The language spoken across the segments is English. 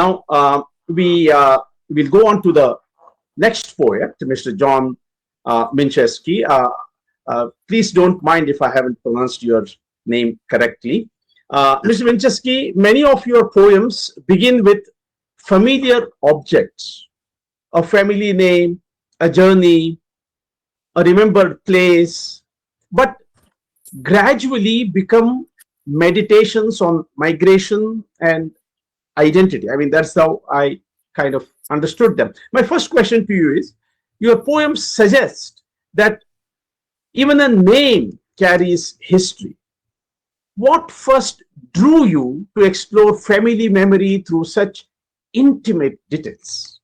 Now we will go on to the next poet, Mr. John Minczeski. Please don't mind if I haven't pronounced your name correctly. Mr. Minczeski, many of your poems begin with familiar objects, a family name, a journey, a remembered place, but gradually become meditations on migration and identity. I mean, that's how I kind of understood them. My first question to you is, your poems suggest that even a name carries history. What first drew you to explore family memory through such intimate details?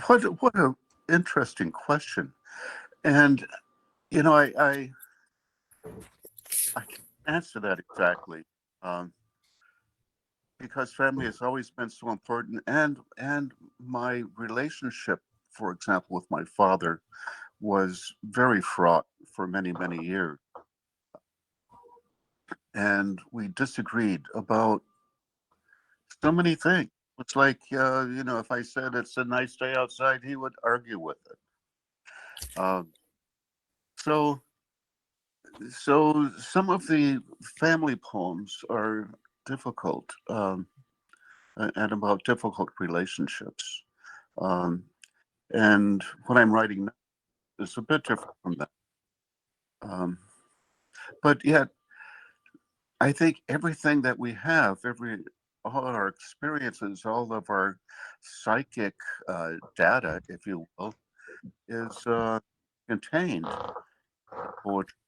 What a interesting question. And I can't answer that exactly, um, because family has always been so important, and my relationship, for example, with my father was very fraught for many years, and we disagreed about so many things. It's like, if I said it's a nice day outside, he would argue with it. Um, so, so some of the family poems are difficult, and about difficult relationships. Um, and what I'm writing now is a bit different from that. Um, but yet, I think everything that we have, all our experiences, all of our psychic data, if you will, is contained in poetry.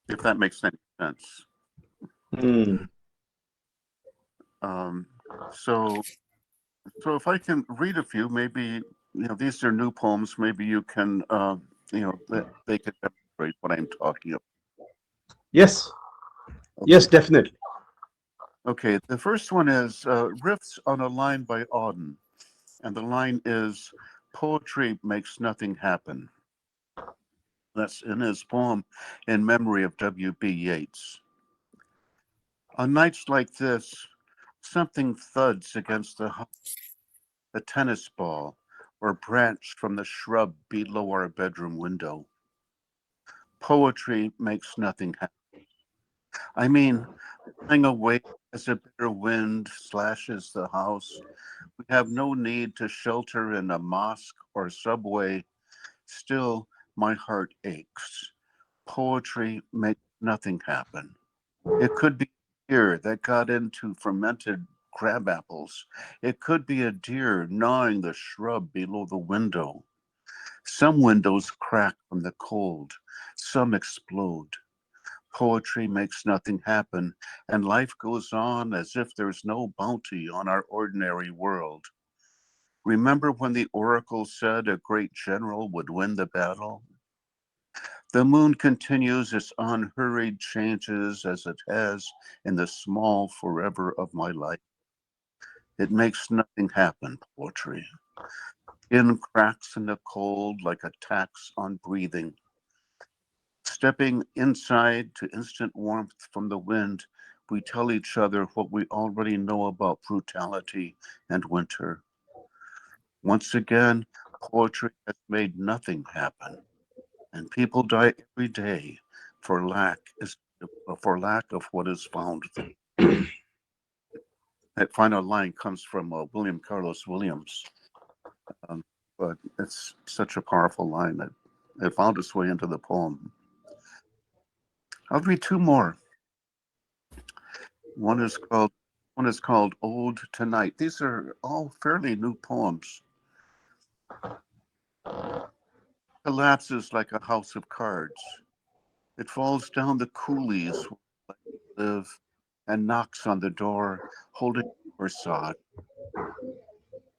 If that makes any sense. Hmm. Um, so, so if I can read a few, maybe these are new poems. Maybe you can, they can demonstrate what I'm talking about. Yes, yes, Okay. definitely. Okay. The first one is riffs on a line by Auden, and the line is, "Poetry makes nothing happen." That's in his poem in memory of W.B. Yeats. On nights like this, something thuds against the tennis ball or branch from the shrub below our bedroom window. Poetry makes nothing happen. I mean, lying awake as a bitter wind slashes the house, we have no need to shelter in a mosque or subway. Still, my heart aches. Poetry makes nothing happen. It could be a deer that got into fermented crab apples. It could be a deer gnawing the shrub below the window. Some windows crack from the cold, some explode. Poetry makes nothing happen, and life goes on as if there's no bounty on our ordinary world. Remember when the oracle said a great general would win the battle? The moon continues its unhurried changes as it has in the small forever of my life. It makes nothing happen, poetry. Skin cracks in the cold like a tax on breathing. Stepping inside to instant warmth from the wind, we tell each other what we already know about brutality and winter. Once again, poetry has made nothing happen, and people die every day for lack of what is found. That final line comes from William Carlos Williams, um, but it's such a powerful line that it found its way into the poem. I'll read two more. One is called One is called Ode to Night. These are all fairly new poems. Collapses like a house of cards. It falls down the coulees where I live and knocks on the door, holding a sod.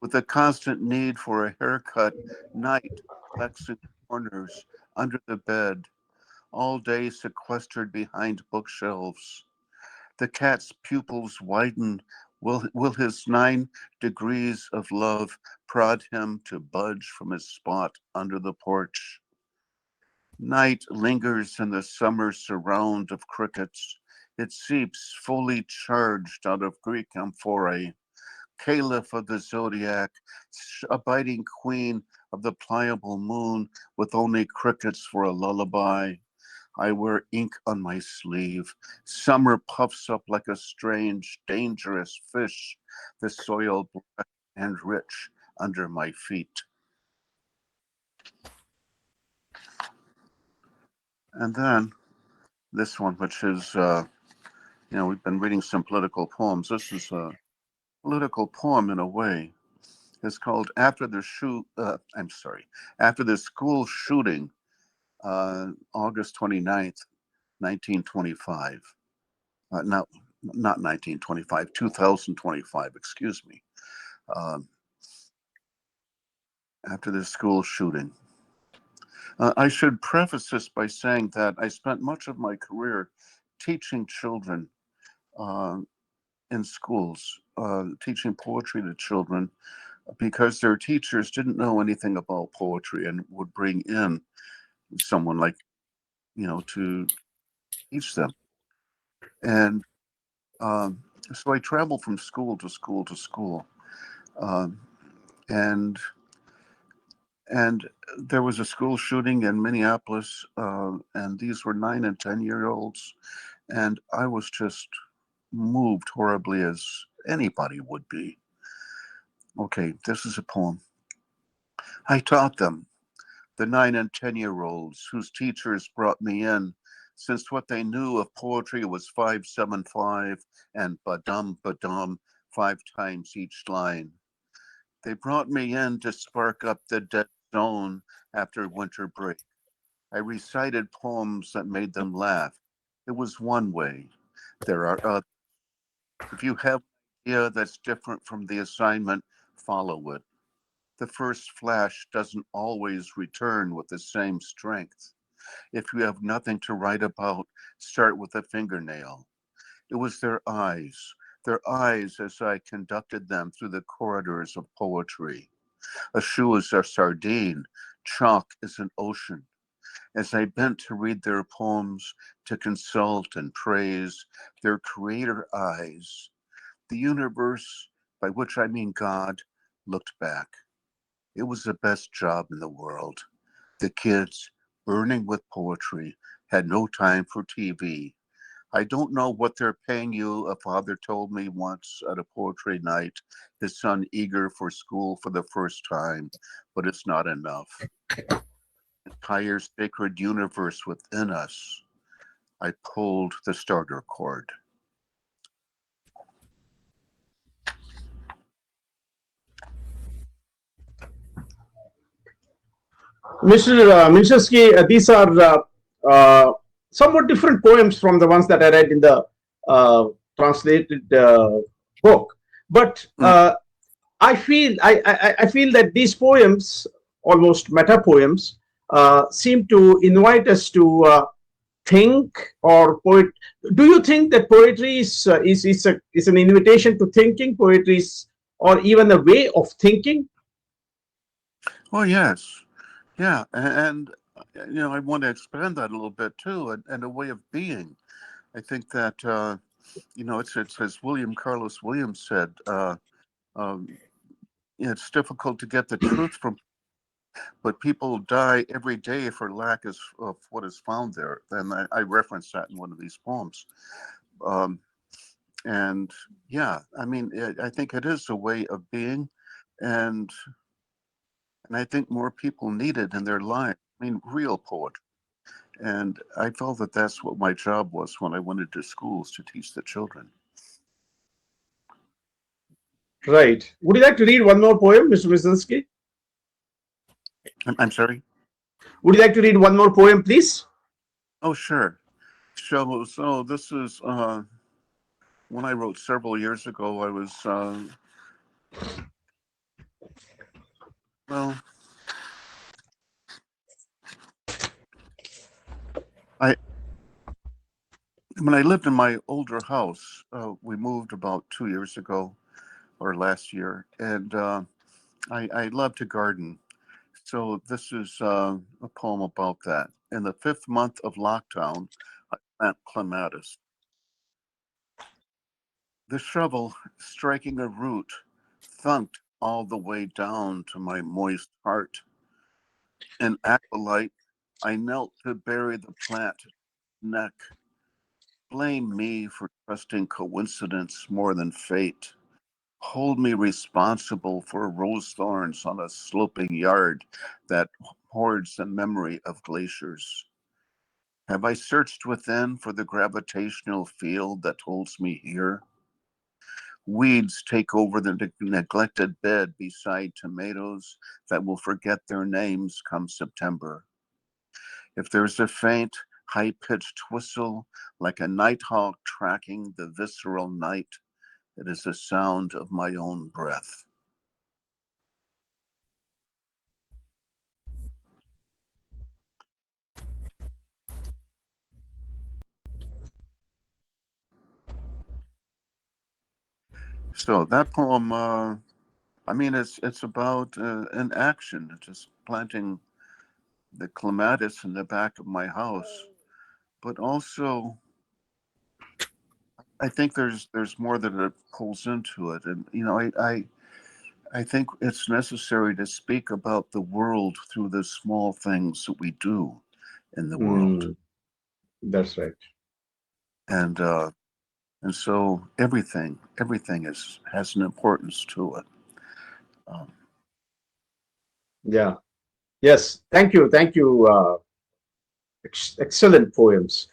With a constant need for a haircut, night collects in corners under the bed, all day sequestered behind bookshelves. The cat's pupils widen. Will his 9 degrees of love prod him to budge from his spot under the porch? Night lingers in the summer surround of crickets, It seeps fully charged out of Greek amphorae, caliph of the zodiac, abiding queen of the pliable moon, with only crickets for a lullaby. I wear ink on my sleeve. Summer puffs up like a strange, dangerous fish, the soil black and rich under my feet. And then this one, which is, we've been reading some political poems. This is a political poem in a way. It's called After the School Shooting, August 29th, 1925. No, not 1925, 2025, excuse me. After the school shooting. I should preface this by saying that I spent much of my career teaching children in schools, teaching poetry to children, because their teachers didn't know anything about poetry and would bring in someone like, to teach them. And so I traveled from school to school to school. And there was a school shooting in Minneapolis, and these were 9 and 10-year-olds. And I was just moved horribly, as anybody would be. Okay, this is a poem. I taught them, the 9 and 10-year-olds whose teachers brought me in, since what they knew of poetry was 575 and badum badum 5 times each line. They brought me in to spark up the dead zone after winter break. I recited poems that made them laugh. It was one way. There are others. If you have an idea that's different from the assignment, follow it. The first flash doesn't always return with the same strength. If you have nothing to write about, start with a fingernail. It was their eyes as I conducted them through the corridors of poetry. A shoe is a sardine, chalk is an ocean. As I bent to read their poems, to consult and praise, their creator eyes, the universe, by which I mean God, looked back. It was the best job in the world. The kids, burning with poetry, had no time for TV. I don't know what they're paying you, a father told me once at a poetry night, his son eager for school for the first time, but it's not enough. Entire sacred universe within us. I pulled the starter cord. Mr. Minczeski, these are somewhat different poems from the ones that I read in the translated book. But I feel that these poems, almost meta poems, seem to invite us to think or poet. Do you think that poetry is an invitation to thinking? Poetry is, or even a way of thinking? Well, yes. Yeah. And I want to expand that a little bit too, and a way of being. I think that, it's as William Carlos Williams said, um, it's difficult to get the truth from, but people die every day for lack of what is found there. And I reference that in one of these poems. Um, and yeah, I mean, I think it is a way of being, and I think more people need it in their lives. I mean, real poetry. And I felt that that's what my job was when I went into schools to teach the children. Right. Would you like to read one more poem, Mr. Minczeski? I'm sorry? Would you like to read one more poem, please? Oh, sure. So this is when I wrote several years ago. I was, well, I when I lived in my older house, we moved about 2 years ago or last year, and I love to garden. So this is a poem about that. In the 5th month of lockdown, I plant clematis. The shovel, striking a root, thunked all the way down to my moist heart. In acolyte, I knelt to bury the plant neck. Blame me for trusting coincidence more than fate. Hold me responsible for rose thorns on a sloping yard that hoards the memory of glaciers. Have I searched within for the gravitational field that holds me here? Weeds take over the neglected bed beside tomatoes that will forget their names come September. If there's a faint, high pitched whistle like a nighthawk tracking the visceral night, it is the sound of my own breath. So that poem, I mean, it's about an action, just planting the clematis in the back of my house, but also I think there's more that it pulls into it, and I think it's necessary to speak about the world through the small things that we do in the world, Mm, that's right. and uh, and so everything is has an importance to it. Um, Yeah. Yes. Thank you. Thank you. Excellent poems.